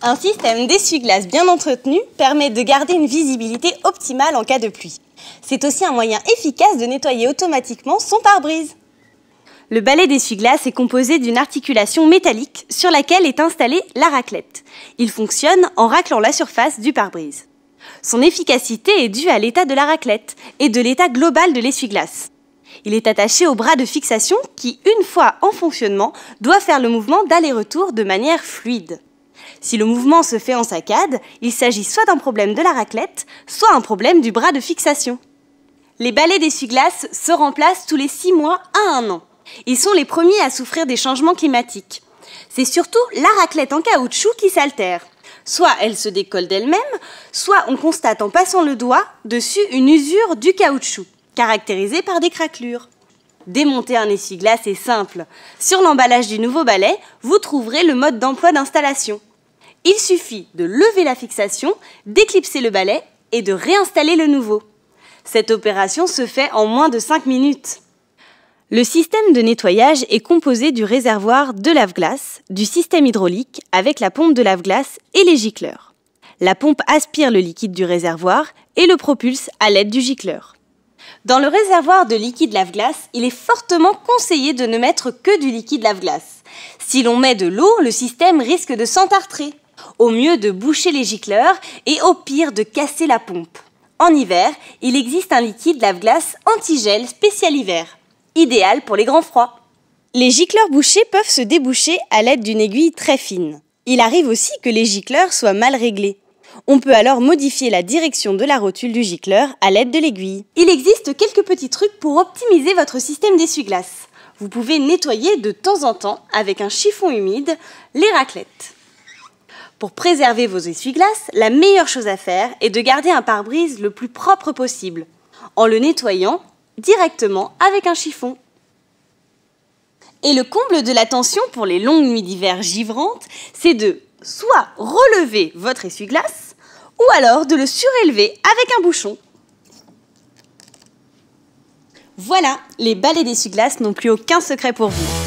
Un système d'essuie-glace bien entretenu permet de garder une visibilité optimale en cas de pluie. C'est aussi un moyen efficace de nettoyer automatiquement son pare-brise. Le balai d'essuie-glace est composé d'une articulation métallique sur laquelle est installée la raclette. Il fonctionne en raclant la surface du pare-brise. Son efficacité est due à l'état de la raclette et de l'état global de l'essuie-glace. Il est attaché au bras de fixation qui, une fois en fonctionnement, doit faire le mouvement d'aller-retour de manière fluide. Si le mouvement se fait en saccade, il s'agit soit d'un problème de la raclette, soit un problème du bras de fixation. Les balais d'essuie-glace se remplacent tous les 6 mois à 1 an. Ils sont les premiers à souffrir des changements climatiques. C'est surtout la raclette en caoutchouc qui s'altère. Soit elle se décolle d'elle-même, soit on constate en passant le doigt dessus une usure du caoutchouc, caractérisée par des craquelures. Démonter un essuie-glace est simple. Sur l'emballage du nouveau balai, vous trouverez le mode d'emploi d'installation. Il suffit de lever la fixation, d'éclipser le balai et de réinstaller le nouveau. Cette opération se fait en moins de 5 minutes. Le système de nettoyage est composé du réservoir de lave-glace, du système hydraulique avec la pompe de lave-glace et les gicleurs. La pompe aspire le liquide du réservoir et le propulse à l'aide du gicleur. Dans le réservoir de liquide lave-glace, il est fortement conseillé de ne mettre que du liquide lave-glace. Si l'on met de l'eau, le système risque de s'entartrer. Au mieux de boucher les gicleurs et au pire de casser la pompe. En hiver, il existe un liquide lave-glace anti-gel spécial hiver, idéal pour les grands froids. Les gicleurs bouchés peuvent se déboucher à l'aide d'une aiguille très fine. Il arrive aussi que les gicleurs soient mal réglés. On peut alors modifier la direction de la rotule du gicleur à l'aide de l'aiguille. Il existe quelques petits trucs pour optimiser votre système d'essuie-glace. Vous pouvez nettoyer de temps en temps avec un chiffon humide les raclettes. Pour préserver vos essuie-glaces, la meilleure chose à faire est de garder un pare-brise le plus propre possible, en le nettoyant directement avec un chiffon. Et le comble de la tension pour les longues nuits d'hiver givrantes, c'est de soit relever votre essuie-glace, ou alors de le surélever avec un bouchon. Voilà, les balais d'essuie-glace n'ont plus aucun secret pour vous.